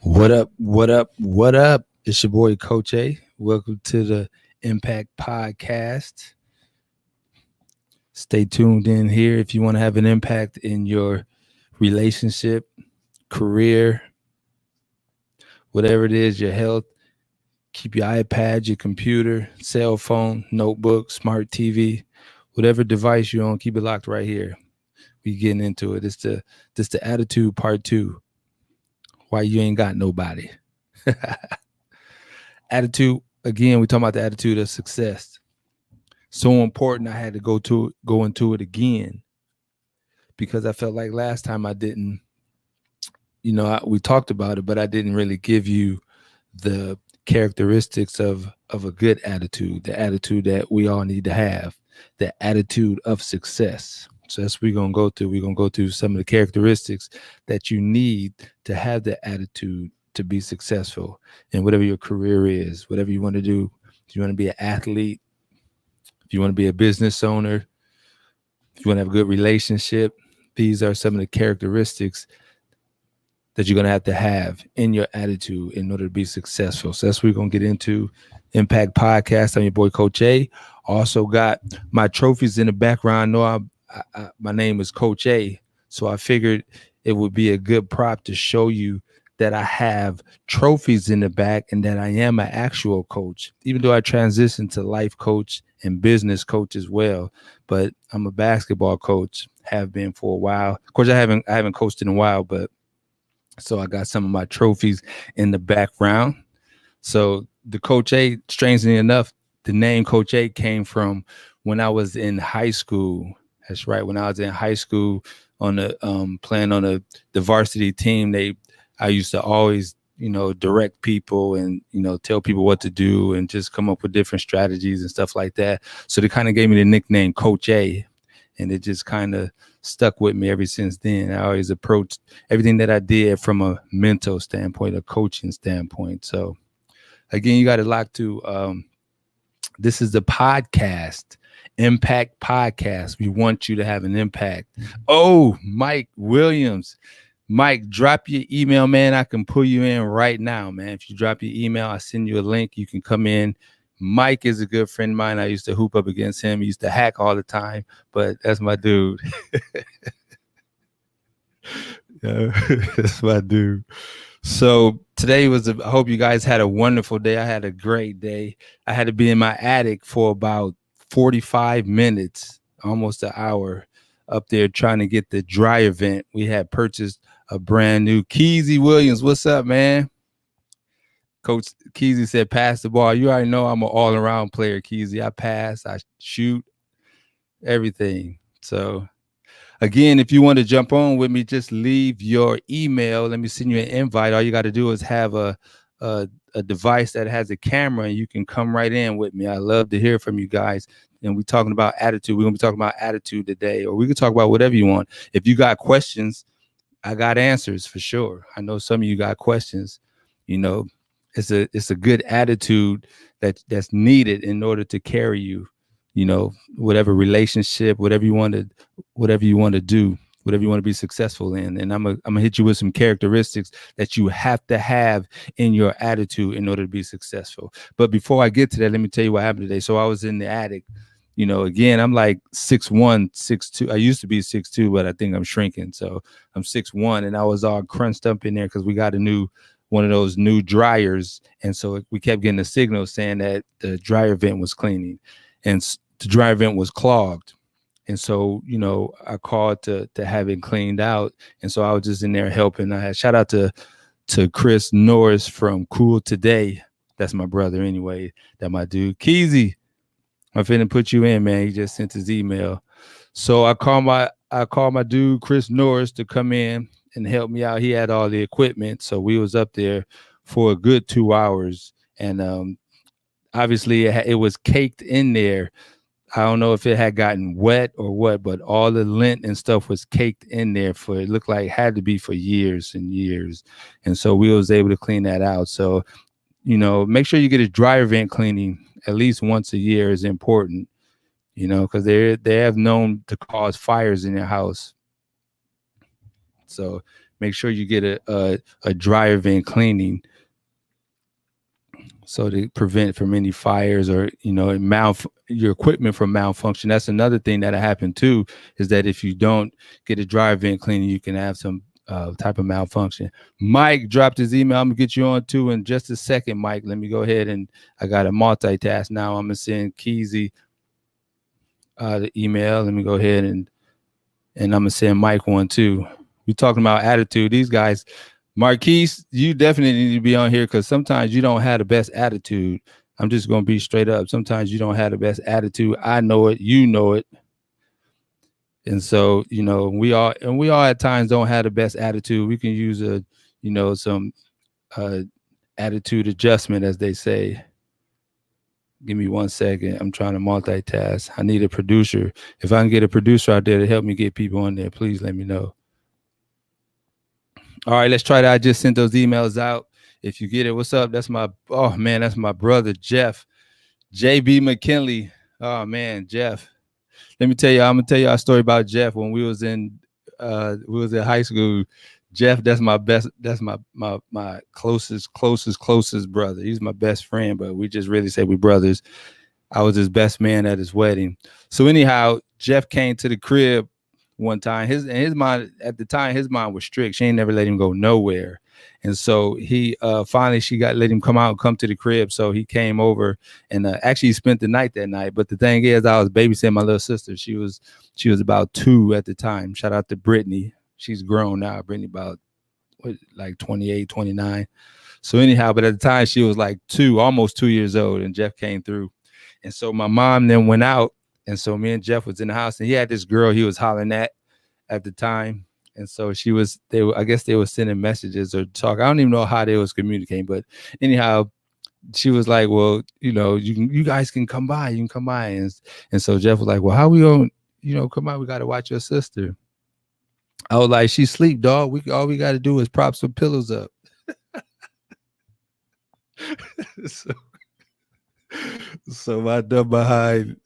What up? What up? What up? It's your boy Coach A. Welcome to the Impact Podcast. Stay tuned in here if you want to have an impact in your relationship, career, whatever it is, your health. Keep your iPad, your computer, cell phone, notebook, smart TV, whatever device you're on, keep it locked right here. We getting into it. It's the attitude part two. Why you ain't got nobody. Attitude, again, we talking about the attitude of success. So important. I had to go into it again because I felt like last time I didn't, we talked about it, but I didn't really give you the characteristics of a good attitude, the attitude that we all need to have, the attitude of success. So that's what we're gonna go through. We're gonna go through some of the characteristics that you need to have the attitude to be successful in whatever your career is, whatever you want to do. If you want to be an athlete, if you want to be a business owner, if you want to have a good relationship, these are some of the characteristics that you're going to have in your attitude in order to be successful. So that's what we're going to get into. Impact Podcast. I'm your boy, Coach A. Also got my trophies in the background. My name is Coach A. So I figured it would be a good prop to show you that I have trophies in the back and that I am an actual coach, even though I transitioned to life coach and business coach as well. But I'm a basketball coach, have been for a while. Of course, I haven't coached in a while, but so I got some of my trophies in the background. So the Coach A, strangely enough, the name Coach A came from when I was in high school. That's right. When I was in high school on the playing on the varsity team, I used to always, direct people and, tell people what to do and just come up with different strategies and stuff like that. So they kind of gave me the nickname Coach A. And it just kind of stuck with me ever since then. I always approached everything that I did from a mental standpoint, a coaching standpoint. So again, you got to lock to this is the podcast, Impact Podcast. We want you to have an impact. Oh, Mike Williams. Mike, drop your email, man. I can pull you in right now, man. If you drop your email, I send you a link. You can come in. Mike is a good friend of mine. I used to hoop up against him. He used to hack all the time, but that's my dude. That's my dude. So today I hope you guys had a wonderful day. I had a great day. I had to be in my attic for about 45 minutes, almost an hour up there trying to get the dry vent. We had purchased a brand new Keezy Williams. What's up, man? Coach Keezy said, pass the ball. You already know I'm an all-around player, Keezy. I pass, I shoot, everything. So again, if you want to jump on with me, just leave your email. Let me send you an invite. All you got to do is have a device that has a camera, and you can come right in with me. I love to hear from you guys. And we're talking about attitude. We're going to be talking about attitude today, or we can talk about whatever you want. If you got questions, I got answers for sure. I know some of you got questions. It's a good attitude that's needed in order to carry you, whatever relationship, whatever you want to do, whatever you want to be successful in. And I'm gonna hit you with some characteristics that you have to have in your attitude in order to be successful. But before I get to that, let me tell you what happened today. So I was in the attic. Again, I'm like 6'1", 6'2". I used to be 6'2", but I think I'm shrinking. So I'm 6'1", and I was all crunched up in there because we got one of those new dryers. And so we kept getting a signal saying that the dryer vent was cleaning and the dryer vent was clogged. And so, I called to have it cleaned out. And so I was just in there helping. I had shout out to Chris Norris from Cool Today. That's my brother anyway. That my dude. Keezy, I'm finna put you in, man. He just sent his email. So I called my dude Chris Norris to come in and help me out. He had all the equipment. So we was up there for a good 2 hours. And obviously it was caked in there. I don't know if it had gotten wet or what, but all the lint and stuff was caked in there it looked like it had to be for years and years. And so we was able to clean that out. So, make sure you get a dryer vent cleaning at least once a year is important, because they have known to cause fires in your house. So make sure you get a dryer vent cleaning, so to prevent from any fires or your equipment from malfunction. That's another thing that'll happen too, is that if you don't get a dryer vent cleaning, you can have some type of malfunction. Mike dropped his email. I'm gonna get you on too in just a second, Mike. Let me go ahead, and I got a multitask now. I'm gonna send Keezy the email. Let me go ahead and I'm gonna send Mike one too. We're talking about attitude. These guys, Marquise, you definitely need to be on here, because sometimes you don't have the best attitude. I'm just gonna be straight up. Sometimes you don't have the best attitude. I know it. You know it. And so, we all at times don't have the best attitude. We can use some uh, attitude adjustment, as they say. Give me 1 second. I'm trying to multitask. I need a producer. If I can get a producer out there to help me get people on there, please let me know. All right, let's try that. I just sent those emails out. If you get it, what's up? That's my brother, Jeff. JB McKinley. Oh man, Jeff. Let me tell you, I'm gonna tell you a story about Jeff. When we was in high school. Jeff, that's my best, that's my closest brother. He's my best friend, but we just really say we brothers. I was his best man at his wedding. So anyhow, Jeff came to the crib one time. His mind at the time, his mind was strict. She ain't never let him go nowhere. And so he finally she got let him come to the crib. So he came over and actually spent the night that night. But the thing is, I was babysitting my little sister. She was about 2 at the time. Shout out to Brittany. She's grown now. Brittany about like 28, 29. So anyhow, but at the time she was like 2, almost 2 years old, and Jeff came through. And so my mom then went out, and so me and Jeff was in the house, and he had this girl he was hollering at the time. And so I guess they were sending messages or talk. I don't even know how they was communicating, but anyhow, she was like, well, you guys can come by. You can come by. And so Jeff was like, well, how we going to, come by? We got to watch your sister. I was like, she sleep, dog. All we got to do is prop some pillows up. So I done behind,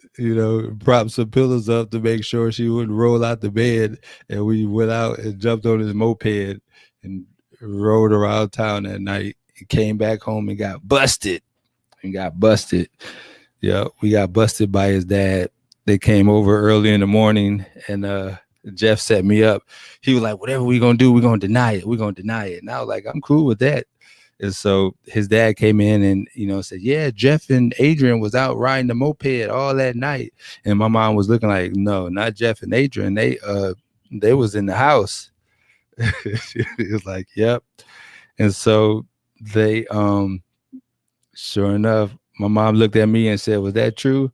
propped some pillows up to make sure she wouldn't roll out the bed. And we went out and jumped on his moped and rode around town that night and came back home and got busted. Yeah, we got busted by his dad. They came over early in the morning, and Jeff set me up. He was like, whatever we gonna do, we're gonna deny it. And I was like, I'm cool with that. And so his dad came in and, said, yeah, Jeff and Adrian was out riding the moped all that night. And my mom was looking like, no, not Jeff and Adrian. They was in the house. It was like, yep. And so they, sure enough, my mom looked at me and said, was that true?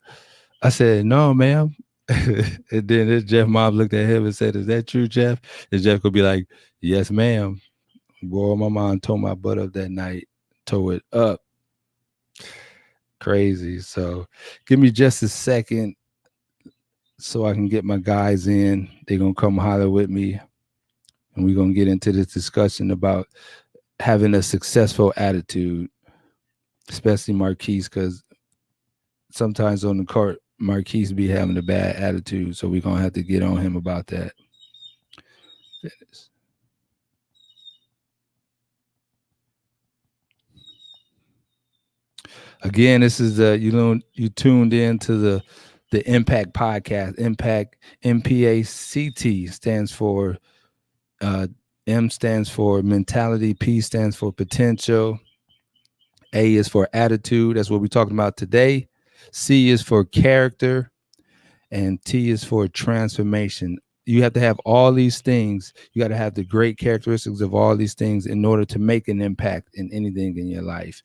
I said, no, ma'am. And then his Jeff mom looked at him and said, is that true, Jeff? And Jeff could be like, yes, ma'am. Boy, my mom tore my butt up that night, tore it up. Crazy. So give me just a second so I can get my guys in. They're going to come holler with me, and we're going to get into this discussion about having a successful attitude, especially Marquise, because sometimes on the court, Marquise be having a bad attitude. So we're going to have to get on him about that. Again, this is you tuned in to the Impact Podcast. Impact, MPACT stands for M stands for mentality, P stands for potential, A is for attitude. That's what we're talking about today. C is for character, and T is for transformation. You have to have all these things. You got to have the great characteristics of all these things in order to make an impact in anything in your life,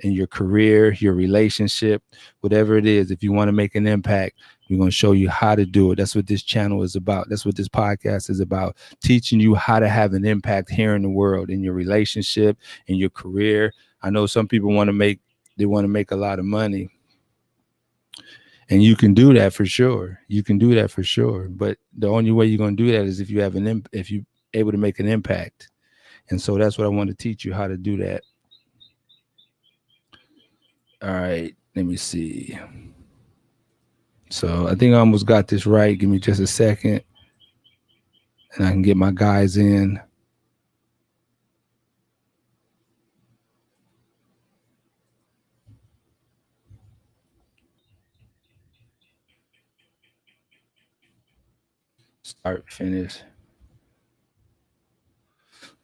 in your career, your relationship, whatever it is. If you want to make an impact, we're going to show you how to do it. That's what this channel is about. That's what this podcast is about, teaching you how to have an impact here in the world, in your relationship, in your career. I know some people want to make a lot of money, and you can do that for sure. But the only way you're going to do that is if you have if you're able to make an impact. And so that's what I want to teach you, how to do that. All right, let me see. So I think I almost got this right. Give me just a second. and I can get my guys in. Start, finish.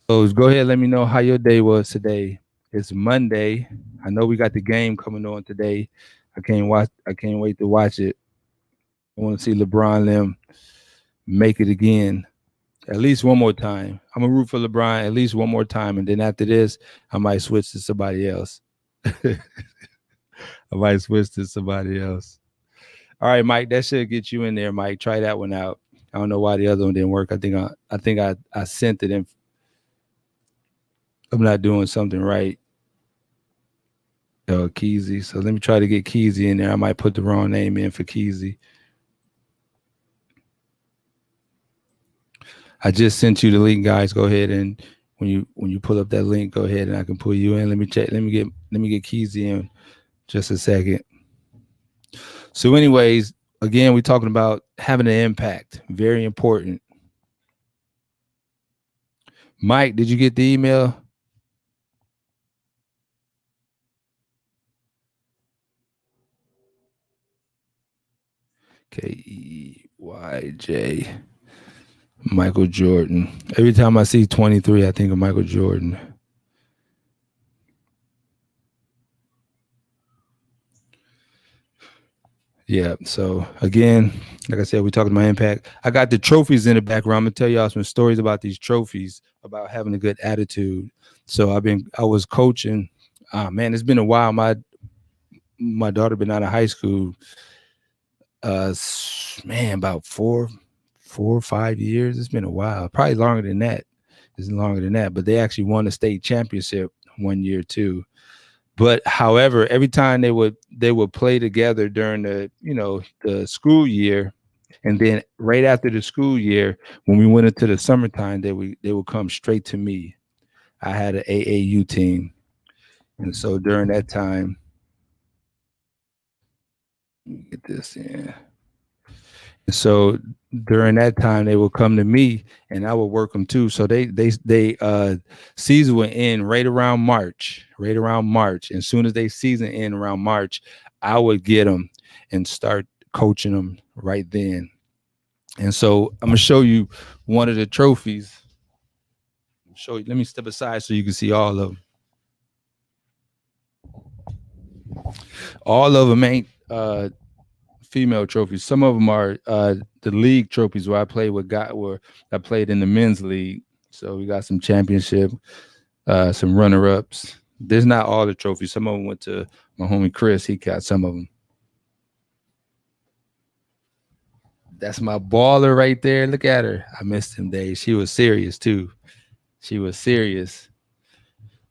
So go ahead, let me know how your day was today. It's Monday. I know we got the game coming on today. I can't wait to watch it. I want to see LeBron them make it again. At least one more time. I'm gonna root for LeBron at least one more time, and then after this, I might switch to somebody else. I might switch to somebody else. All right, Mike, that should get you in there, Mike. Try that one out. I don't know why the other one didn't work. I sent it in. I'm not doing something right. Keezy. So let me try to get Keezy in there. I might put the wrong name in for Keezy. I just sent you the link, guys. Go ahead and when you pull up that link, go ahead and I can pull you in. Let me check. Let me get Keezy in just a second. So, anyways, again, we're talking about having an impact. Very important. Mike, did you get the email? Keyj. Michael Jordan. Every time I see 23, I think of Michael Jordan. Yeah. So again, like I said, we're talking about impact. I got the trophies in the background. I'm gonna tell y'all some stories about these trophies, about having a good attitude. So I was coaching. Man, it's been a while. My daughter been out of high school. Man, about 4 or 5 years. It's been a while. Probably longer than that. It's longer than that. But they actually won a state championship one year too. But however, every time they would play together during the school year, and then right after the school year, when we went into the summertime, they would come straight to me. I had an AAU team, and so during that time, get this in. And so during that time, they would come to me, and I would work them too. So they season would end right around March, right around March. And as soon as they season end around March, I would get them and start coaching them right then. And so I'm gonna show you one of the trophies. Show you. Let me step aside so you can see all of them. All of them ain't female trophies. Some of them are the league trophies where I played where I played in the men's league. So we got some championship, some runner-ups. There's not all the trophies. Some of them went to my homie Chris. He got some of them. That's my baller right there. Look at her. I missed them days. She was serious too. She was serious.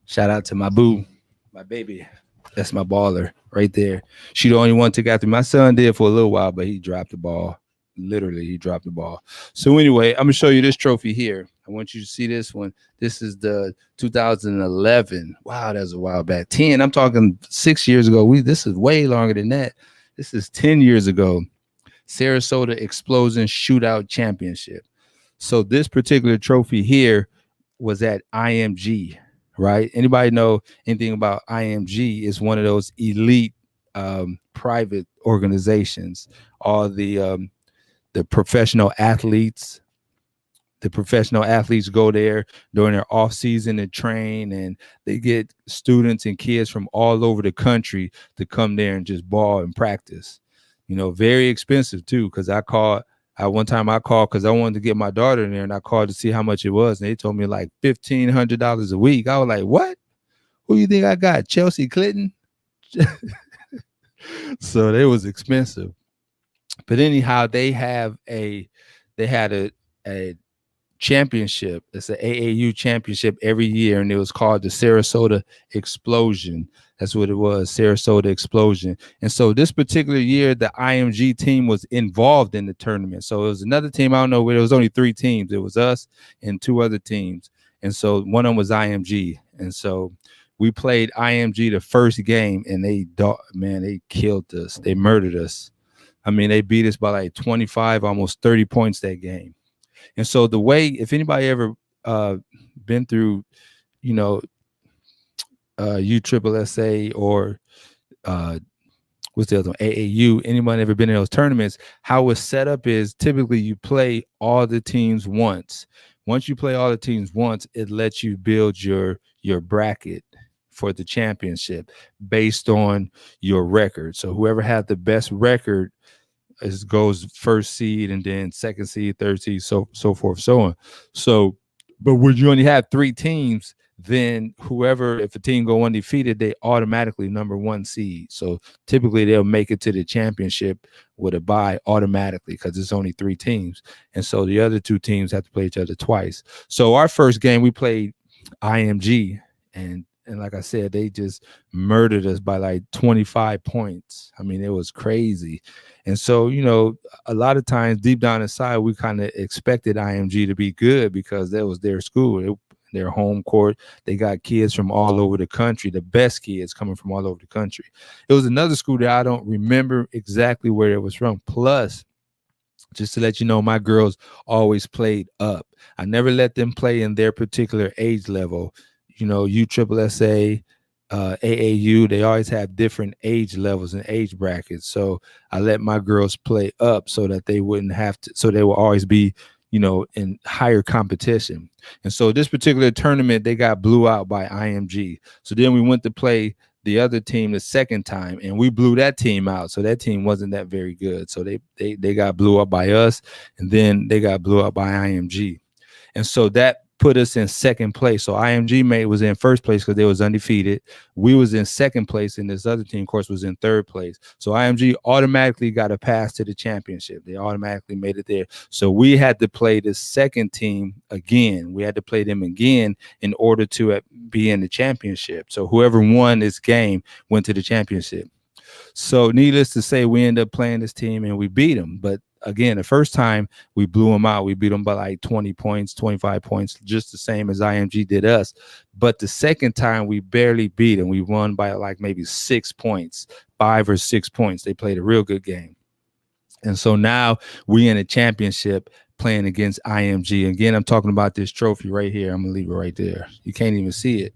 Shout out to my boo, my baby. That's my baller right there. She the only one took after me. My son did for a little while, but he dropped the ball. Literally, he dropped the ball. So anyway, I'm gonna show you this trophy here. I want you to see this one. This is the 2011. Wow, that's a while back. 10. I'm talking 6 years ago. This is way longer than that. This is 10 years ago. Sarasota Explosion Shootout Championship. So this particular trophy here was at IMG, right? Anybody know anything about IMG? Is one of those elite private organizations. All the professional athletes. The professional athletes go there during their off season and train, and they get students and kids from all over the country to come there and just ball and practice. Very expensive too. Because one time I called because I wanted to get my daughter in there, and I called to see how much it was, and they told me like $1,500 a week. I was like, "What? Who you think I got? Chelsea Clinton?" So it was expensive. But anyhow, they had a championship. It's an AAU championship every year, and it was called the Sarasota Explosion. That's what it was, Sarasota Explosion. And so this particular year, the IMG team was involved in the tournament. So it was another team. I don't know where. There was only 3 teams. It was us and 2 other teams. And so one of them was IMG. And so we played IMG the first game, and they killed us. They murdered us. I mean, they beat us by like 25, almost 30 points that game. And so the way, if anybody ever been through, you know, USSSA or what's the other one? AAU. Anyone ever been in those tournaments? How it's set up is typically you play all the teams once. Once you play all the teams once, it lets you build your bracket for the championship based on your record. So whoever had the best record goes first seed, and then second seed, third seed, so forth, so on. So, but when you only have three teams, then whoever, if a team go undefeated, they automatically number one seed. So typically they'll make it to the championship with a bye automatically because it's only three teams. And so the other two teams have to play each other twice. So our first game we played IMG, and like I said, they just murdered us by like 25 points. I mean, it was crazy. And so, you know, a lot of times deep down inside, we kind of expected IMG to be good because that was their school. Their home court. They got kids from all over the country, the best kids coming from all over the country. It was another school that I don't remember exactly where it was from. Plus, just to let you know, my girls always played up. I never let them play in their particular age level. You know, USSSA, AAU, they always have different age levels and age brackets. So I let my girls play up so that they wouldn't have to, so they will always be, you know, in higher competition. And so this particular tournament, they got blew out by IMG. So then we went to play the other team the second time, and we blew that team out. So that team wasn't that very good. So they got blew up by us, and then they got blew up by IMG. And so that put us in second place. So IMG was in first place because they was undefeated. We was in second place, and this other team, of course, was in third place. So IMG automatically got a pass to the championship. They automatically made it there. So we had to play the second team again. We had to play them again in order to be in the championship. So whoever won this game went to the championship. So needless to say, we ended up playing this team and we beat them. But again, the first time we blew them out. We beat them by like 20 points, 25 points, just the same as IMG did us. But the second time we barely beat them. We won by like maybe 6 points, 5 or 6 points. They played a real good game. And so now we in a championship playing against IMG. Again, I'm talking about this trophy right here. I'm going to leave it right there. You can't even see it.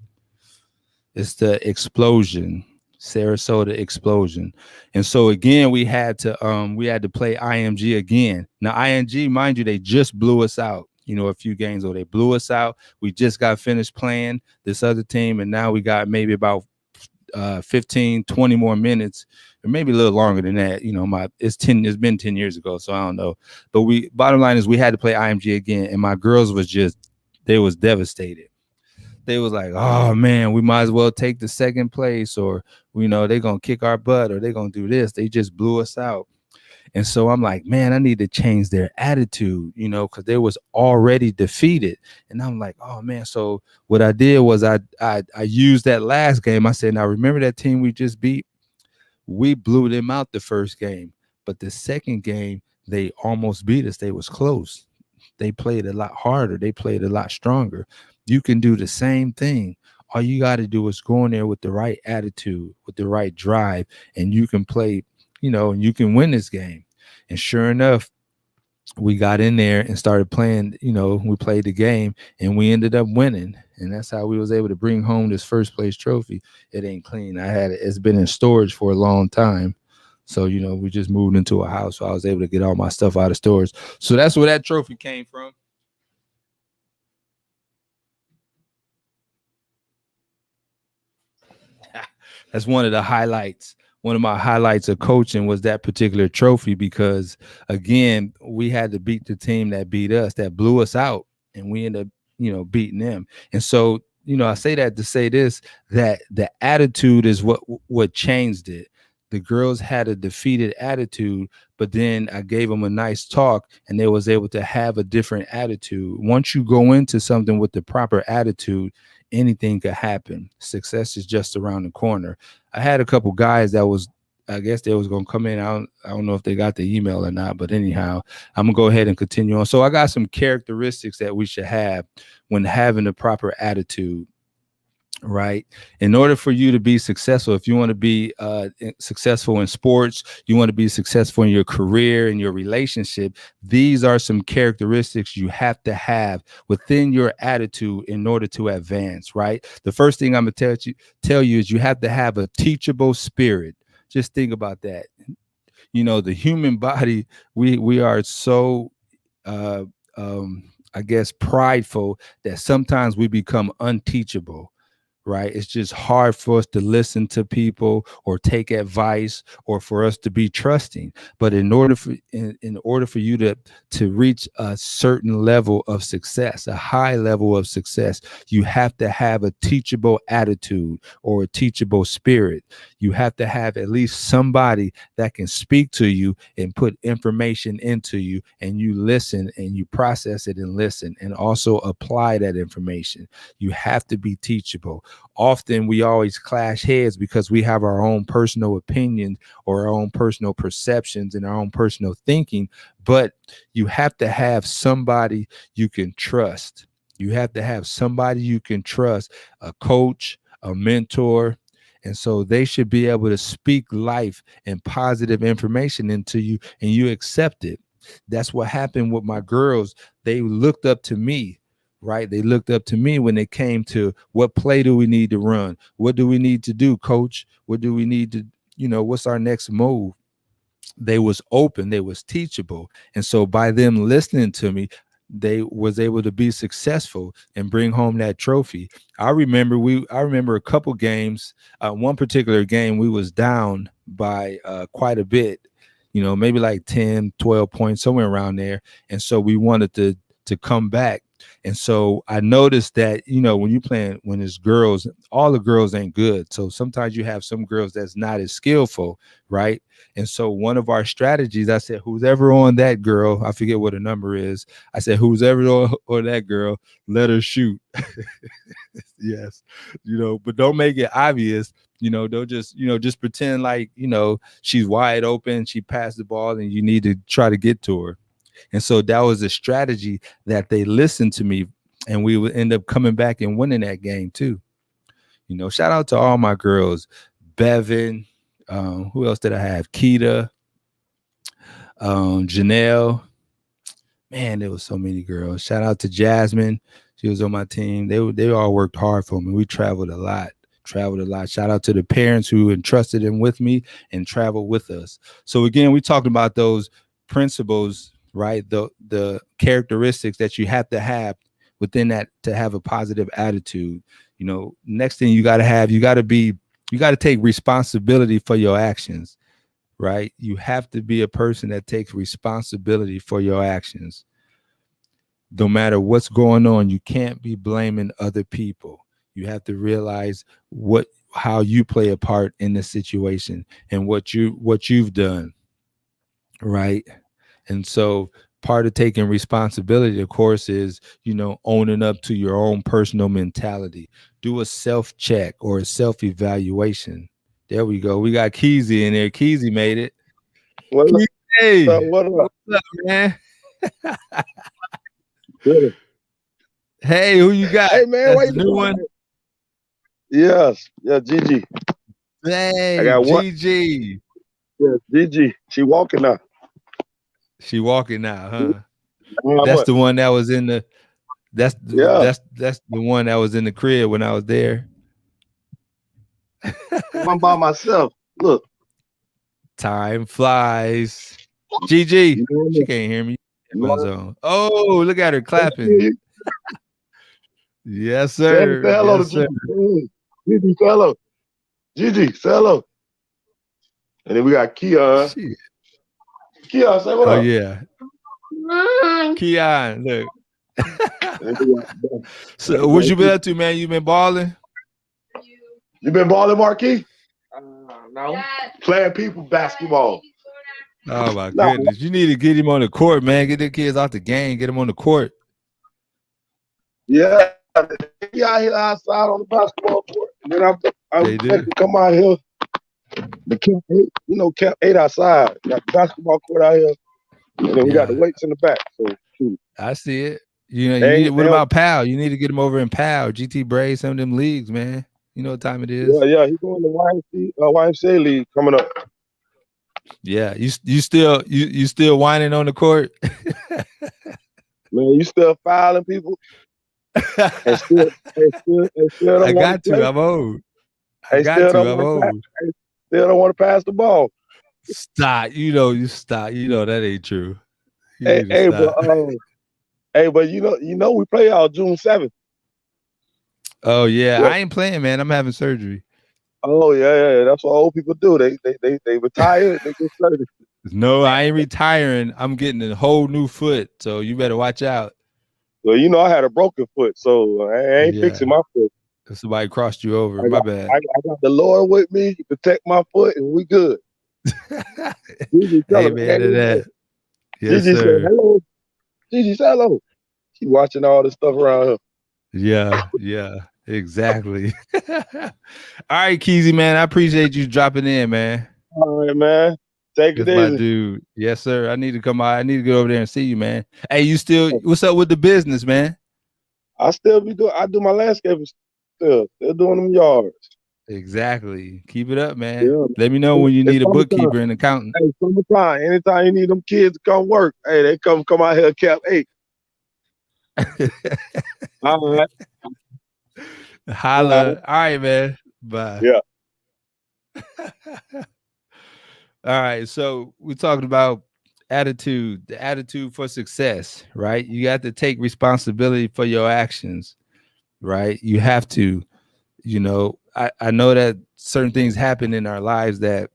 It's the Explosion. Sarasota Explosion. And so again, we had to play IMG again. Now IMG, mind you, they just blew us out, you know, a few games ago. They blew us out. We just got finished playing this other team, and now we got maybe about 15, 20 more minutes, or maybe a little longer than that. You know, it's been 10 years ago, so I don't know. But bottom line is we had to play IMG again, and my girls they was devastated. They was like, oh man, we might as well take the second place, or, you know, they're going to kick our butt, or they're going to do this. They just blew us out. And so I'm like, man, I need to change their attitude, you know, because they was already defeated. And I'm like, oh man. So what I did was I used that last game. I said, now remember that team we just beat? We blew them out the first game. But the second game, they almost beat us. They was close. They played a lot harder. They played a lot stronger. You can do the same thing. All you got to do is go in there with the right attitude, with the right drive, and you can play, you know, and you can win this game. And sure enough, we got in there and started playing, you know, we played the game and we ended up winning. And that's how we was able to bring home this first place trophy. It ain't clean. It's been in storage for a long time. So, you know, we just moved into a house. So I was able to get all my stuff out of storage. So that's where that trophy came from. That's one of the highlights. One of my highlights of coaching was that particular trophy, because again, we had to beat the team that beat us, that blew us out, and we ended up, you know, beating them. And so, you know, I say that to say this, that the attitude is what changed it. The girls had a defeated attitude, but then I gave them a nice talk and they was able to have a different attitude. Once you go into something with the proper attitude, anything could happen. Success is just around the corner. I had a couple guys that I guess they was going to come in. I don't know if they got the email or not, but anyhow, I'm going to go ahead and continue on. So I got some characteristics that we should have when having the proper attitude. right? In order for you to be successful, if you want to be successful in sports, you want to be successful in your career, in your relationship, these are some characteristics you have to have within your attitude in order to advance, right? The first thing I'm going to tell you is you have to have a teachable spirit. Just think about that. The human body, we are so uh I guess prideful that sometimes we become unteachable, right? It's just hard for us to listen to people or take advice or for us to be trusting. But in order for you to reach a certain level of success, a high level of success, you have to have a teachable attitude or a teachable spirit. You have to have at least somebody that can speak to you and put information into you, and you listen and you process it and listen and also apply that information. You have to be teachable. Often we always clash heads because we have our own personal opinions or our own personal perceptions and our own personal thinking, but you have to have somebody you can trust. You have to have somebody you can trust, a coach, a mentor. And so they should be able to speak life and positive information into you, and you accept it. That's what happened with my girls. They looked up to me, right? They looked up to me when it came to what play do we need to run? What do we need to do, coach? What do we need to, what's our next move? They was open, they was teachable. And so by them listening to me, they was able to be successful and bring home that trophy. I remember a couple games, one particular game we was down by quite a bit, maybe like 10, 12 points, somewhere around there. And so we wanted to come back. And so I noticed that, when it's girls, all the girls ain't good. So sometimes you have some girls that's not as skillful, right? And so one of our strategies, I said, who's ever on that girl, I forget what her number is. I said, who's ever on that girl, let her shoot. Yes. But don't make it obvious. Don't just pretend like, she's wide open, she passed the ball and you need to try to get to her. And so that was a strategy that they listened to me, and we would end up coming back and winning that game too. Shout out to all my girls, Bevan. Who else did I have? Keita, Janelle. Man, there was so many girls. Shout out to Jasmine. She was on my team. They all worked hard for me. We traveled a lot. Shout out to the parents who entrusted them with me and traveled with us. So again, we talked about those principles, right? The characteristics that you have to have within that to have a positive attitude. Next thing you got to take responsibility for your actions, right? You have to be a person that takes responsibility for your actions. No matter what's going on, you can't be blaming other people. You have to realize how you play a part in the situation and what you've done, right? And so part of taking responsibility, of course, is, owning up to your own personal mentality. Do a self-check or a self-evaluation. There we go. We got Keezy in there. Keezy made it. What up? Hey, What up? what's up, man? Good. Hey, who you got? Hey man, That's why the you new one. Yes, yeah, Gigi. Hey, I got one. Gigi. Yeah, Gigi. She walking now. She walking now, huh? How That's much? the one that was in the. That's Yeah. that's the one that was in the crib when I was there. I'm by myself. Look. Time flies. Gigi, You know she me. can't hear me. You Headphones know on. Oh, look at her clapping. me. Yes, Say sir. hello to Yes, sir. Gigi. Hey, Gigi, say hello. Gigi, say hello. And then we got Keon. Shit. Keon, say what Oh up. yeah, Keon. Look. And we got- So, what you been up to, man? You been balling? You been balling, Marquis? No. Playing people basketball. Oh my No. goodness! You need to get him on the court, man. Get the kids out the game. Get him on the court. Yeah, he out here outside on the basketball court. And then I'm They do. to come out here. The camp 8, camp 8 outside. Got the basketball court out here. And then we got the Yeah, weights in the back. So shoot. I see it. You They need. ain't- What they don't- about PAL? You need to get him over in PAL, GT Braves, some of them leagues, man. You know what time it Yeah, is? yeah. He going to YMCA league coming up. Yeah, you still whining on the court. Man, you still filing people and still I don't want to got to. play. I'm old. I They got still to. don't I'm want to pass. old. They still don't want to pass the ball. Stop. You know, you stop. You know that ain't true. You Hey, need to hey, but stop. we play out June 7th. Oh yeah, Yeah. I ain't playing, man. I'm having surgery. Oh yeah. That's what old people do. They retire. They get 30. No, I ain't retiring. I'm getting a whole new foot, so you better watch out. Well, I had a broken foot, so I ain't fixing Yeah, my foot. if somebody crossed you over. I My got bad. I got the Lord with me to protect my foot, and we good. Gigi, tell him, hey, Amen to that. Yes, Gigi said sir. hello. Gigi said hello. She watching all this stuff around her. Yeah, yeah, exactly. All right, Keezy, man. I appreciate you dropping in, man. All right, man. Take it That's my easy. dude. Yes, sir. I need to come out. I need to get over there and see you, man. Hey, you still, what's up with the business, man? I still be doing. I do my landscaping still doing them yards. Exactly. Keep it up, man. Yeah, Let me know when you it's need a summertime. bookkeeper and accountant. Hey, summertime. Anytime you need them kids to come work, hey, they come out here, Cap 8. All right, all right. Holla. All right, man. Bye. Yeah. All right. So we're talking about attitude, the attitude for success, right? You got to take responsibility for your actions, right? You have to, I know that certain things happen in our lives that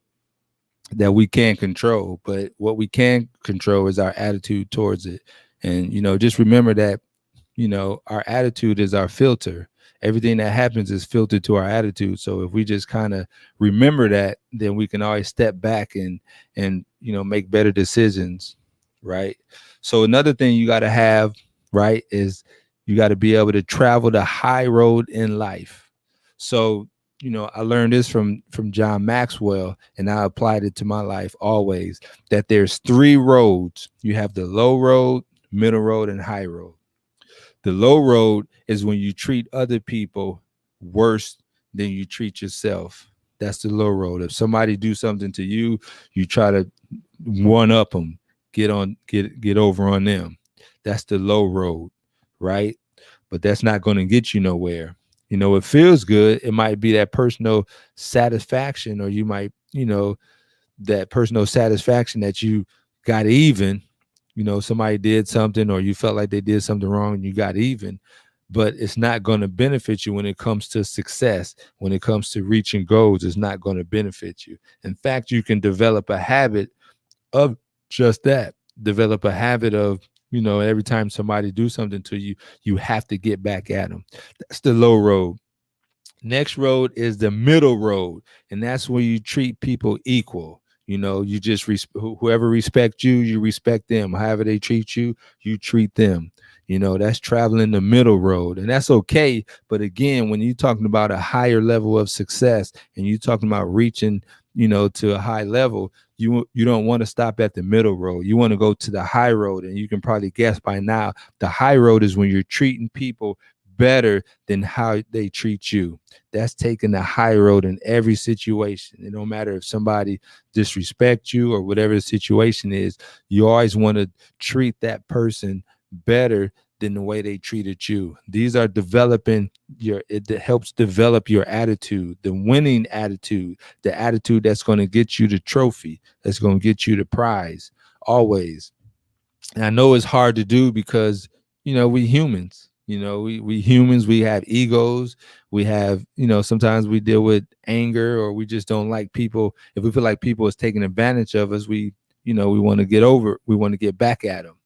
we can't control, but what we can control is our attitude towards it. And, just remember that our attitude is our filter. Everything that happens is filtered to our attitude. So if we just kind of remember that, then we can always step back and make better decisions, right? So another thing you got to have, right, is you got to be able to travel the high road in life. So I learned this from John Maxwell, and I applied it to my life always, that there's three roads. You have the low road, middle road, and high road. The low road is when you treat other people worse than you treat yourself. That's the low road. If somebody do something to you, you try to one up them, get over on them. That's the low road, right? But that's not going to get you nowhere. It feels good. It might be that personal satisfaction, or you might, that personal satisfaction that you got even, somebody did something or you felt like they did something wrong and you got even, but it's not going to benefit you when it comes to success. When it comes to reaching goals, it's not going to benefit you. In fact, you can develop a habit of just that. Develop a habit of, every time somebody do something to you, you have to get back at them. That's the low road. Next road is the middle road, and that's where you treat people equal. You just whoever respect you, you respect them. However they treat you, you treat them. That's traveling the middle road, and that's okay. But again, when you're talking about a higher level of success and you're talking about reaching, to a high level, you don't want to stop at the middle road. You want to go to the high road, and you can probably guess by now, the high road is when you're treating people better than how they treat you. That's taking the high road in every situation. It don't matter if somebody disrespects you or whatever the situation is, you always want to treat that person better than the way they treated you. These are developing it helps develop your attitude, the winning attitude, the attitude that's going to get you the trophy, that's going to get you the prize always. And I know it's hard to do because, we humans, we humans, we have egos. We have, sometimes we deal with anger, or we just don't like people. If we feel like people is taking advantage of us, we want to we want to get back at them.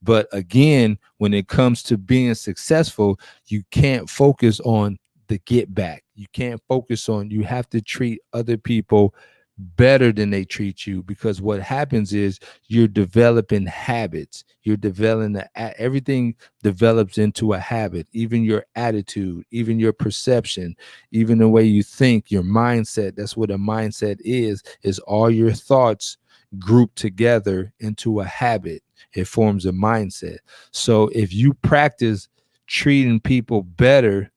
But again, when it comes to being successful, you can't focus on the get back. You can't focus on, you have to treat other people better than they treat you, because what happens is you're developing habits. You're developing everything develops into a habit, even your attitude, even your perception, even the way you think, your mindset. That's what a mindset is all your thoughts grouped together into a habit. It forms a mindset. So if you practice treating people better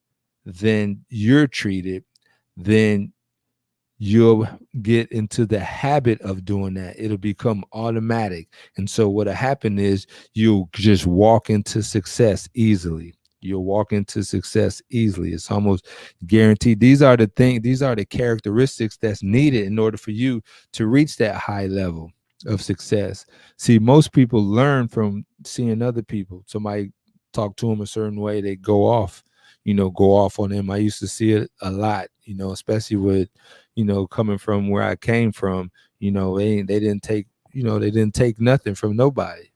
than you're treated, then you'll get into the habit of doing that. It'll become automatic. And so what'll happen is you'll just walk into success easily. You'll walk into success easily. It's almost guaranteed. These are the characteristics that's needed in order for you to reach that high level of success. See, most people learn from seeing other people. Somebody talk to them a certain way, they go off on them. I used to see it a lot, especially with coming from where I came from. They didn't take nothing from nobody.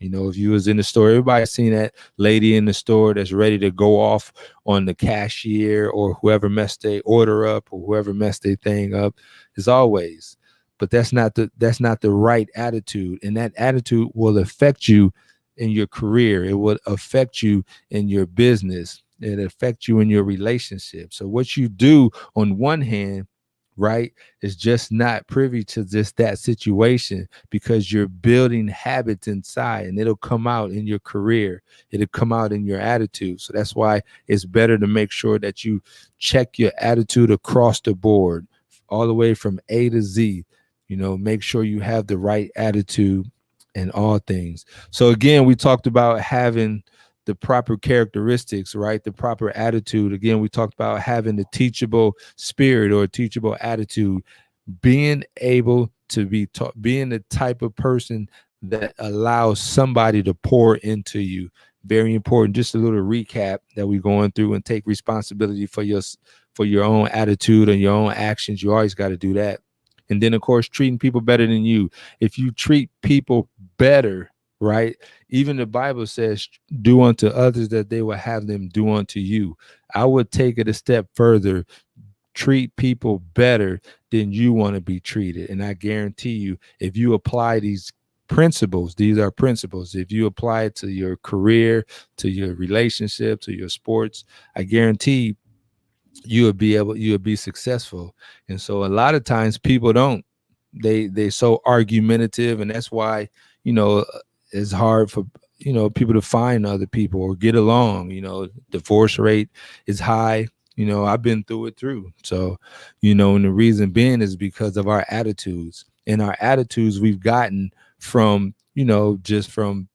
If you was in the store, everybody seen that lady in the store that's ready to go off on the cashier or whoever messed their order up or whoever messed their thing up, as always. But that's not the right attitude, and that attitude will affect you in your career. It will affect you in your business. It affect you in your relationship. So what you do on one hand, right, is just not privy to just that situation, because you're building habits inside, and it'll come out in your career. It'll come out in your attitude. So that's why it's better to make sure that you check your attitude across the board, all the way from A to Z. Make sure you have the right attitude in all things. So again, we talked about having the proper characteristics, right? The proper attitude. Again, we talked about having the teachable spirit or teachable attitude, being able to be taught, being the type of person that allows somebody to pour into you. Very important. Just a little recap that we're going through, and take responsibility for your own attitude and your own actions. You always got to do that. And then, of course, treating people better than you. If you treat people better, right? Even the Bible says, do unto others that they will have them do unto you. I would take it a step further. Treat people better than you want to be treated. And I guarantee you, if you apply these are principles. If you apply it to your career, to your relationship, to your sports, I guarantee you'll be successful. And so a lot of times people don't, they so argumentative, and that's why it's hard for people to find other people or get along. Divorce rate is high. I've been through. So and the reason being is because of our attitudes, and our attitudes we've gotten from just from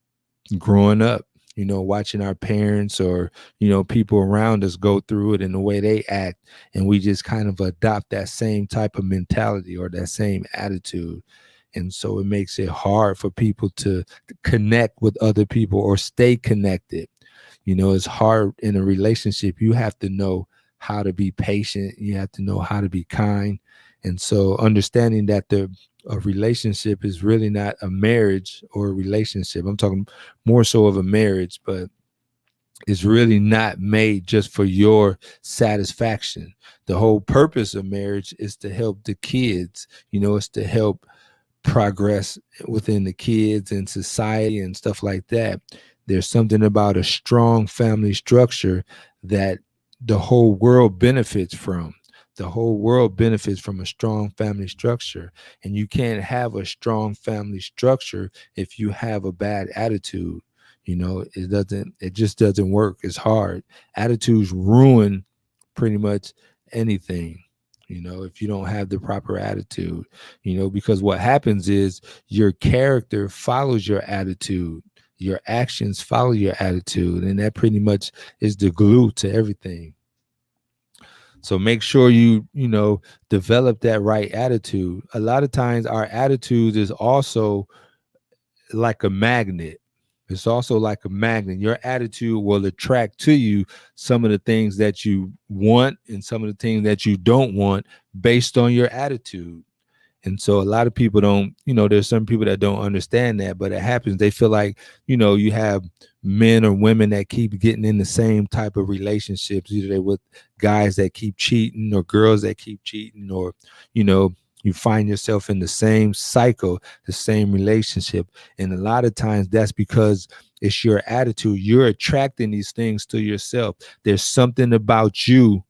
growing up, watching our parents or, people around us go through it and the way they act. And we just kind of adopt that same type of mentality or that same attitude. And so it makes it hard for people to connect with other people or stay connected. It's hard in a relationship. You have to know how to be patient. You have to know how to be kind. And so understanding that a relationship is really not a marriage or a relationship. I'm talking more so of a marriage, but it's really not made just for your satisfaction. The whole purpose of marriage is to help the kids. It's to help progress within the kids and society and stuff like that. There's something about a strong family structure that the whole world benefits from. The whole world benefits from a strong family structure. And you can't have a strong family structure if you have a bad attitude. It just doesn't work. It's hard. Attitudes ruin pretty much anything, if you don't have the proper attitude, because what happens is your character follows your attitude. Your actions follow your attitude. And that pretty much is the glue to everything. So make sure you develop that right attitude. A lot of times our attitude is also like a magnet. It's also like a magnet. Your attitude will attract to you some of the things that you want and some of the things that you don't want based on your attitude. And so a lot of people don't, there's some people that don't understand that, but it happens. They feel like, you have men or women that keep getting in the same type of relationships, either they're with guys that keep cheating or girls that keep cheating, or, you find yourself in the same cycle, the same relationship. And a lot of times that's because it's your attitude. You're attracting these things to yourself. There's something about you,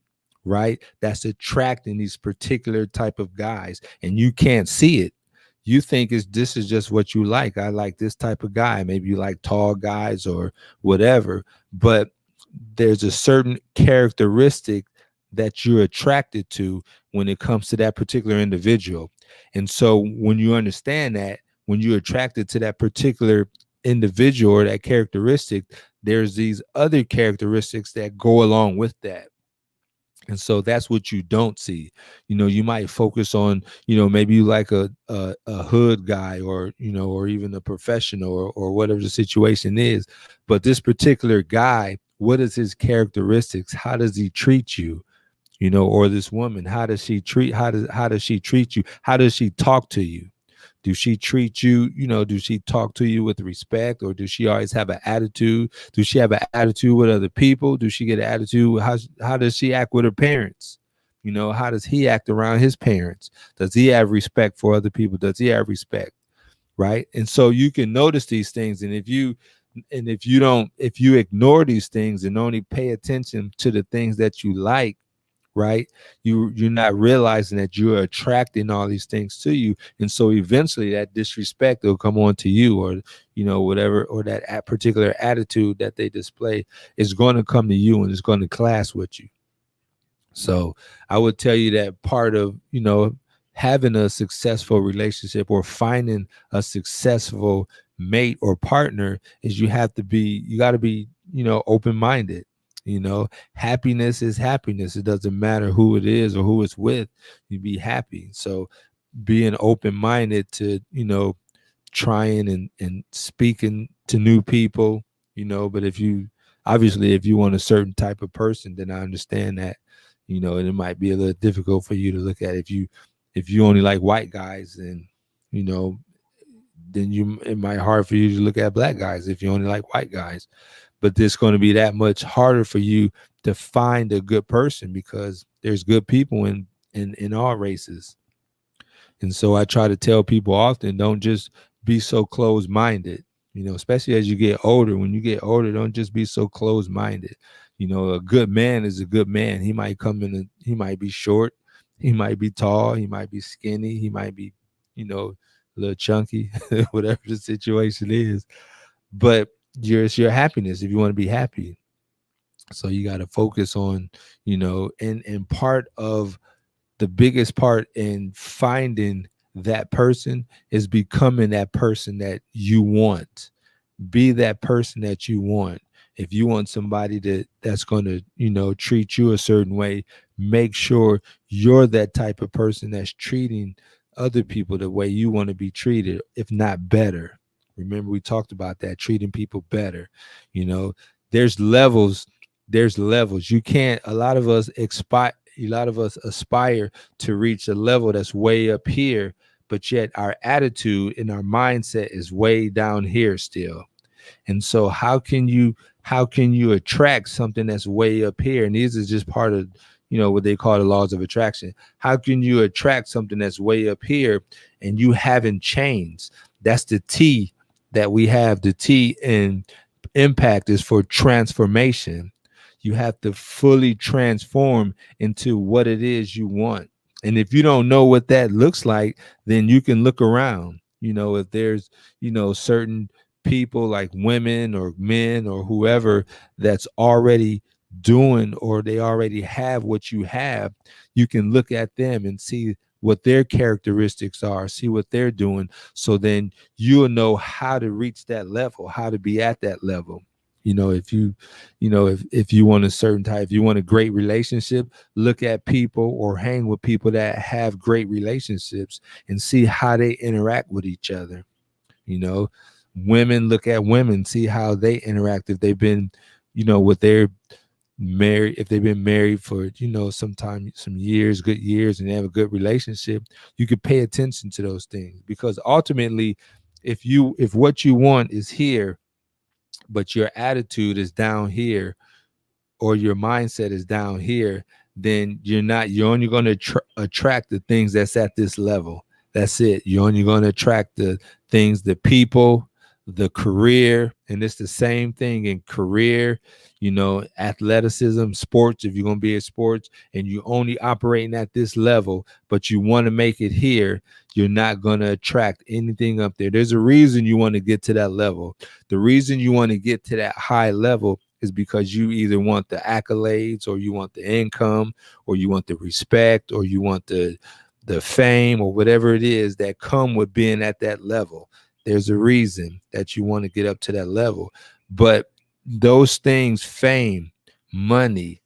right, that's attracting these particular type of guys, and you can't see it. You think this is just what you like. I like this type of guy. Maybe you like tall guys or whatever, but there's a certain characteristic that you're attracted to when it comes to that particular individual. And so when you understand that, when you're attracted to that particular individual or that characteristic, there's these other characteristics that go along with that. And so that's what you don't see. You might focus on, maybe you like a hood guy, or or even a professional, or whatever the situation is. But this particular guy, what is his characteristics? How does he treat you? Or this woman, how does she treat you? How does she talk to you? Do she treat you, do she talk to you with respect, or does she always have an attitude? Does she have an attitude with other people? Does she get an attitude? How does she act with her parents? How does he act around his parents? Does he have respect for other people? Does he have respect? Right. And so you can notice these things. If you ignore these things and only pay attention to the things that you like, right, you're not realizing that you're attracting all these things to you. And so eventually that disrespect will come on to you, or whatever, or that particular attitude that they display is going to come to you, and it's going to clash with you. So I would tell you that part of having a successful relationship, or finding a successful mate or partner, is you got to be open-minded. Happiness is happiness. It doesn't matter who it is or who it's with. You be happy. So being open-minded to trying and speaking to new people. But if you want a certain type of person, then I understand that and it might be a little difficult for you to look at. If you only like white guys, then you know then it might hard for you to look at black guys if you only like white guys. But it's going to be that much harder for you to find a good person, because there's good people in all races. And so I try to tell people often, don't just be so closed-minded, especially as you get older. When you get older, don't just be so closed-minded. A good man is a good man. He might come in, he might be short, he might be tall, he might be skinny, he might be, a little chunky, whatever the situation is. But it's your happiness if you want to be happy. So you got to focus on, and part of the biggest part in finding that person is becoming that person that you want. Be that person that you want. If you want somebody that's going to treat you a certain way, make sure you're that type of person that's treating other people the way you want to be treated, if not better. Remember, we talked about that, treating people better. you know there's levels. You can't a lot of us aspire to reach a level that's way up here, but yet our attitude and our mindset is way down here still. And so how can you attract something that's way up here? And these is just part of what they call the laws of attraction. How can you attract something that's way up here and you haven't changed? That's the T that we have. The T in impact is for transformation. You have to fully transform into what it is you want. And if you don't know what that looks like, then you can look around. If there's certain people, like women or men or whoever, that's already doing, or they already have what you have, you can look at them and see what their characteristics are, see what they're doing. So then you'll know how to reach that level, how to be at that level. If you want a certain type, if you want a great relationship, look at people or hang with people that have great relationships and see how they interact with each other. you know Women, look at women, see how they interact. If they've been with their married, if they've been married for some years, good years, and they have a good relationship, you could pay attention to those things, because ultimately, if what you want is here, but your attitude is down here, or your mindset is down here, then you're only going to attract the things that's at this level. That's it. You're only going to attract the things, the people, the career. And it's the same thing in career, athleticism, sports. If you're going to be in sports and you only operating at this level, but you want to make it here, you're not going to attract anything up there. There's a reason you want to get to that level. The reason you want to get to that high level is because you either want the accolades, or you want the income, or you want the respect, or you want the fame, or whatever it is that come with being at that level. There's a reason that you want to get up to that level. But those things, fame, money,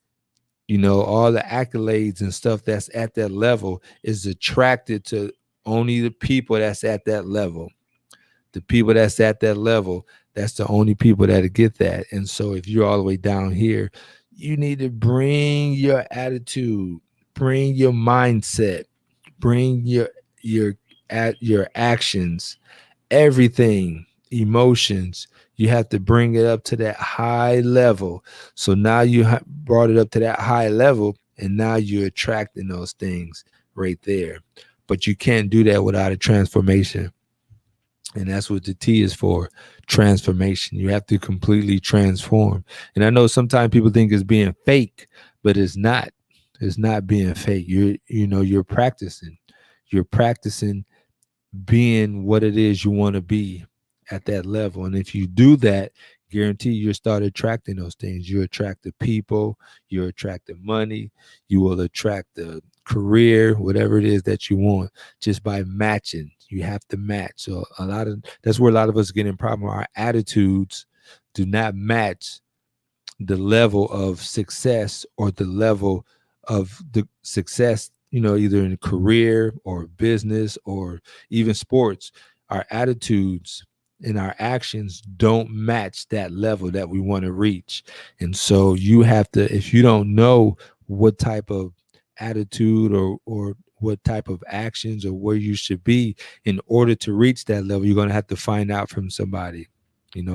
all the accolades and stuff that's at that level is attracted to only the people that's at that level. The people that's at that level, that's the only people that get that. And so if you're all the way down here, you need to bring your attitude, bring your mindset, bring your your actions, everything, emotions. You have to bring it up to that high level. So now you brought it up to that high level, and now you're attracting those things right there. But you can't do that without a transformation. And that's what the T is for, transformation. You have to completely transform. And I know sometimes people think it's being fake, but it's not. It's not being fake. You're practicing. You're practicing being what it is you want to be at that level. And if you do that, guarantee you'll start attracting those things. You attract the people, you attract the money, you will attract the career, whatever it is that you want, just by matching. You have to match. So that's where a lot of us get in problem. Our attitudes do not match the level of success, or the level of the success, either in career or business or even sports. Our attitudes and our actions don't match that level that we want to reach. And so you have to, if you don't know what type of attitude, or what type of actions, or where you should be in order to reach that level, you're going to have to find out from somebody.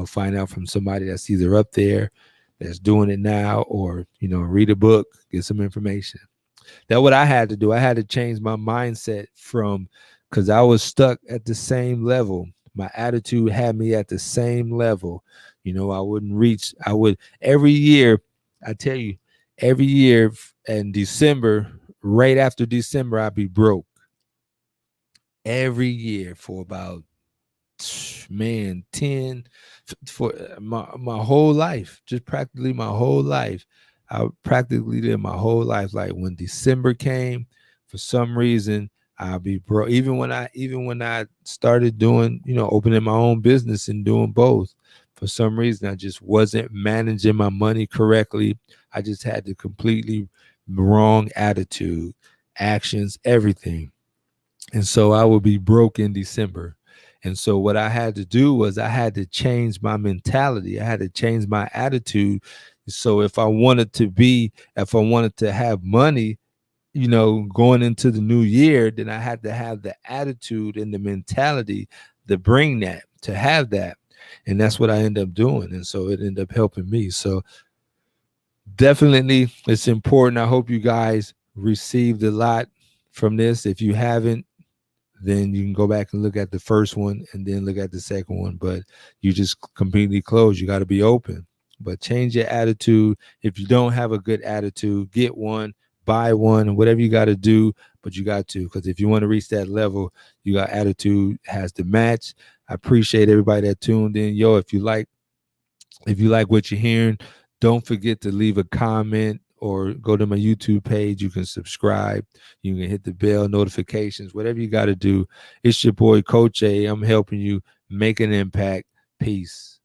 Find out from somebody that's either up there, that's doing it now, or read a book, get some information. That's what I had to do. I had to change my mindset from, because I was stuck at the same level. My attitude had me at the same level. I wouldn't reach. I would every year. I tell you, every year in December, right after December, I'd be broke. Every year for about, man, 10, for my whole life, just practically my whole life. I practically did my whole life. Like when December came, for some reason, I'll be broke. Even when I started doing, opening my own business and doing both, for some reason I just wasn't managing my money correctly. I just had the completely wrong attitude, actions, everything. And so I would be broke in December. And so what I had to do was I had to change my mentality. I had to change my attitude. So if I wanted to have money, going into the new year, then I had to have the attitude and the mentality to bring that, to have that. And that's what I ended up doing. And so it ended up helping me. So definitely it's important. I hope you guys received a lot from this. If you haven't, then you can go back and look at the first one and then look at the second one. But you just completely closed. You got to be open. But change your attitude. If you don't have a good attitude, get one, buy one, whatever you got to do. But you got to, because if you want to reach that level, you got attitude has to match. I appreciate everybody that tuned in. Yo, if you like what you're hearing, don't forget to leave a comment or go to my YouTube page. You can subscribe. You can hit the bell notifications, whatever you got to do. It's your boy, Coach A. I'm helping you make an impact. Peace.